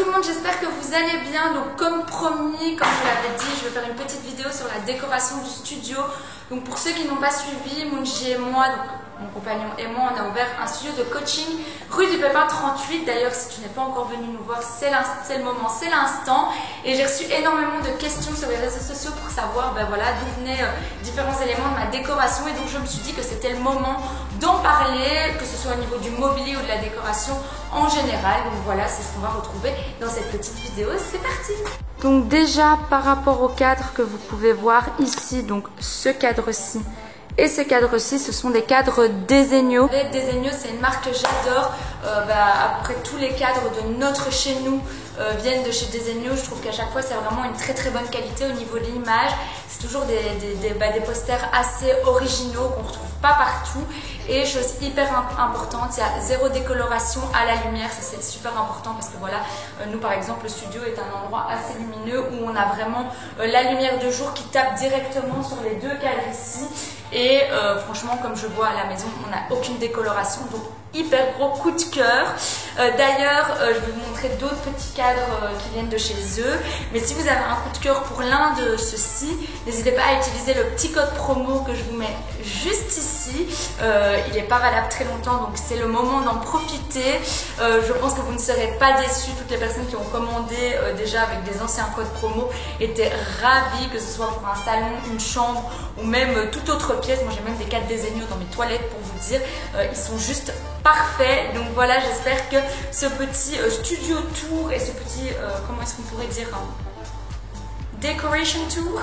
tout le monde, j'espère que vous allez bien. Donc comme promis, comme je l'avais dit, je vais faire une petite vidéo sur la décoration du studio. Donc pour ceux qui n'ont pas suivi, Mounji et moi, donc mon compagnon et moi, on a ouvert un studio de coaching rue du Pépin 38. D'ailleurs, si tu n'es pas encore venu nous voir, c'est le moment, c'est l'instant. Et j'ai reçu énormément de questions sur les réseaux sociaux pour savoir voilà, d'où venaient différents éléments de ma décoration. Et donc je me suis dit que c'était le moment d'en parler, que ce soit au niveau du mobilier ou de la décoration en général. Donc voilà, c'est ce qu'on va retrouver dans cette petite vidéo. C'est parti! Donc déjà, par rapport au cadre que vous pouvez voir ici, donc ce cadre-ci et ce cadre-ci, ce sont des cadres Desenio. Desenio, c'est une marque que j'adore. Après, tous les cadres de notre chez nous viennent de chez Desenio. Je trouve qu'à chaque fois, c'est vraiment une très bonne qualité au niveau de l'image. C'est toujours des posters assez originaux qu'on ne retrouve pas partout. Et chose hyper importante, il y a zéro décoloration à la lumière. Ça, c'est super important parce que voilà, nous par exemple, le studio est un endroit assez lumineux où on a vraiment la lumière de jour qui tape directement sur les deux cadres ici. Et franchement, comme je vois à la maison, on n'a aucune décoloration, donc hyper gros coup de cœur. D'ailleurs, je vais vous montrer d'autres petits cadres qui viennent de chez eux. Mais si vous avez un coup de cœur pour l'un de ceux-ci, n'hésitez pas à utiliser le petit code promo que je vous mets juste ici. Il n'est pas valable très longtemps, donc c'est le moment d'en profiter. Je pense que vous ne serez pas déçus. Toutes les personnes qui ont commandé déjà avec des anciens codes promo étaient ravies, que ce soit pour un salon, une chambre ou même toute autre pièce. Moi j'ai même des cadres Desenio dans mes toilettes pour vous dire, ils sont juste parfaits. Donc voilà, j'espère que ce petit studio tour et ce petit, comment est-ce qu'on pourrait dire, decoration tour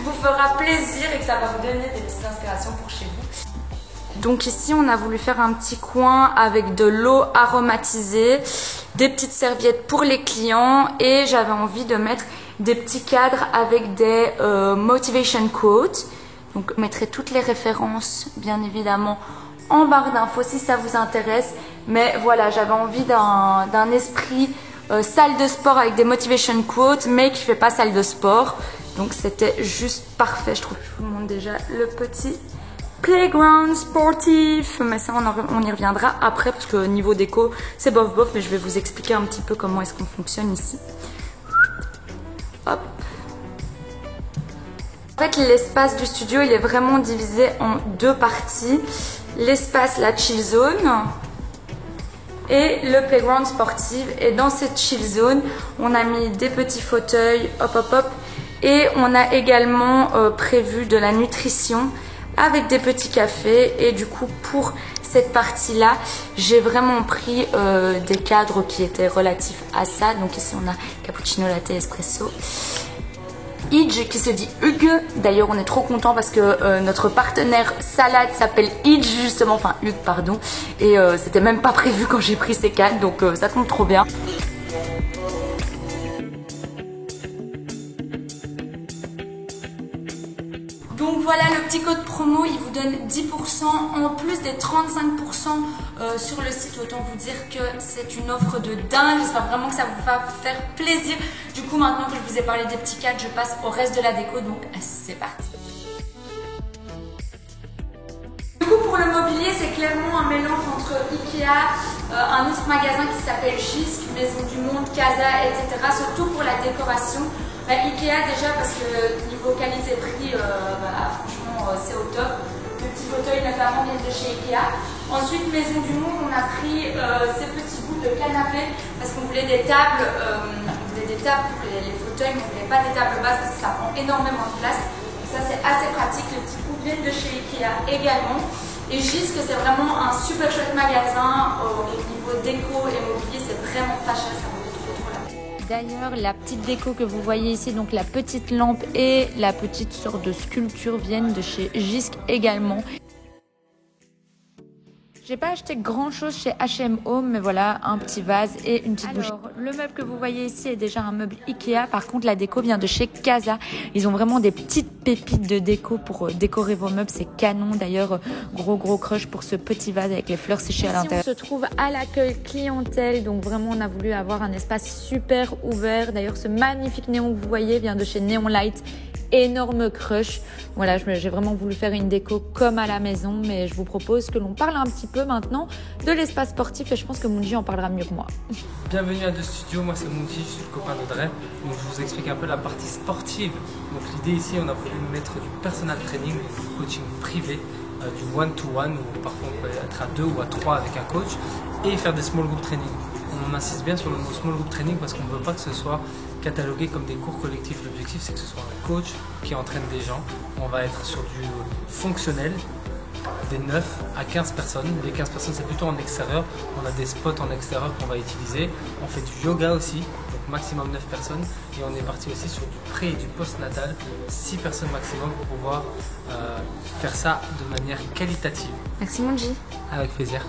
vous fera plaisir et que ça va vous donner des petites inspirations pour chez vous. Donc ici on a voulu faire un petit coin avec de l'eau aromatisée, des petites serviettes pour les clients et j'avais envie de mettre des petits cadres avec des motivation quotes. Donc je mettrai toutes les références bien évidemment en barre d'infos si ça vous intéresse. Mais voilà, j'avais envie d'un esprit salle de sport avec des motivation quotes mais qui fait pas salle de sport. Donc c'était juste parfait, je trouve. Je vous montre déjà le petit playground sportif, mais ça on y reviendra après parce que niveau déco c'est bof bof, mais je vais vous expliquer un petit peu comment est-ce qu'on fonctionne ici. Hop. En fait, l'espace du studio il est vraiment divisé en deux parties. L'espace, la chill zone et le playground sportif. Et dans cette chill zone, on a mis des petits fauteuils, hop hop hop, et on a également prévu de la nutrition avec des petits cafés. Et du coup, pour cette partie-là, j'ai vraiment pris des cadres qui étaient relatifs à ça. Donc ici, on a cappuccino, latte, espresso. Idge qui se dit Hugues. D'ailleurs, on est trop content parce que notre partenaire salade s'appelle Idge justement, enfin Hugues pardon. Et c'était même pas prévu quand j'ai pris ces cadres, donc ça tombe trop bien. Donc voilà, le petit code promo, il vous donne 10% en plus des 35% sur le site. Autant vous dire que c'est une offre de dingue. J'espère vraiment que ça vous va faire plaisir. Du coup, maintenant que je vous ai parlé des petits cadres, je passe au reste de la déco. Donc c'est parti. Du coup, pour le mobilier, c'est clairement un mélange entre Ikea, un autre magasin qui s'appelle Gisque, Maison du Monde, Casa, etc. Surtout pour la décoration. Ikea déjà parce que niveau qualité-prix, franchement c'est au top. Le petit fauteuil notamment vient de chez Ikea. Ensuite Maison du Monde, on a pris ces petits bouts de canapé parce qu'on voulait des tables, pour les fauteuils, mais on ne voulait pas des tables basses parce que ça prend énormément de place. Donc ça c'est assez pratique. Les petits bouts viennent de chez Ikea également. Et Gisque, c'est vraiment un super chouette magasin au niveau déco et mobilier, c'est vraiment pas cher. D'ailleurs, la petite déco que vous voyez ici, donc la petite lampe et la petite sorte de sculpture viennent de chez Gisque également. J'ai pas acheté grand chose chez H&M Home, mais voilà, un petit vase et une petite bougie. Alors, le meuble que vous voyez ici est déjà un meuble Ikea. Par contre, la déco vient de chez Casa. Ils ont vraiment des petites pépites de déco pour décorer vos meubles. C'est canon. D'ailleurs, gros crush pour ce petit vase avec les fleurs séchées à l'intérieur. On se trouve à l'accueil clientèle. Donc vraiment, on a voulu avoir un espace super ouvert. D'ailleurs, ce magnifique néon que vous voyez vient de chez Neon Light. Énorme crush. Voilà, j'ai vraiment voulu faire une déco comme à la maison, mais je vous propose que l'on parle un petit peu maintenant de l'espace sportif et je pense que Mounji en parlera mieux que moi. Bienvenue à Deux Studios, moi c'est Mounji, je suis le copain d'Audrey. Donc je vous explique un peu la partie sportive. Donc l'idée ici, on a voulu mettre du personal training, du coaching privé, du one-to-one, où parfois on peut être à 2 ou à 3 avec un coach, et faire des small group training. On insiste bien sur le mot small group training parce qu'on ne veut pas que ce soit catalogué comme des cours collectifs. L'objectif c'est que ce soit un coach qui entraîne des gens. On va être sur du fonctionnel, des 9 à 15 personnes. Les 15 personnes c'est plutôt en extérieur. On a des spots en extérieur qu'on va utiliser. On fait du yoga aussi, donc maximum 9 personnes. Et on est parti aussi sur du pré et du post-natal, 6 personnes maximum pour pouvoir faire ça de manière qualitative. Merci Mounji. Avec plaisir.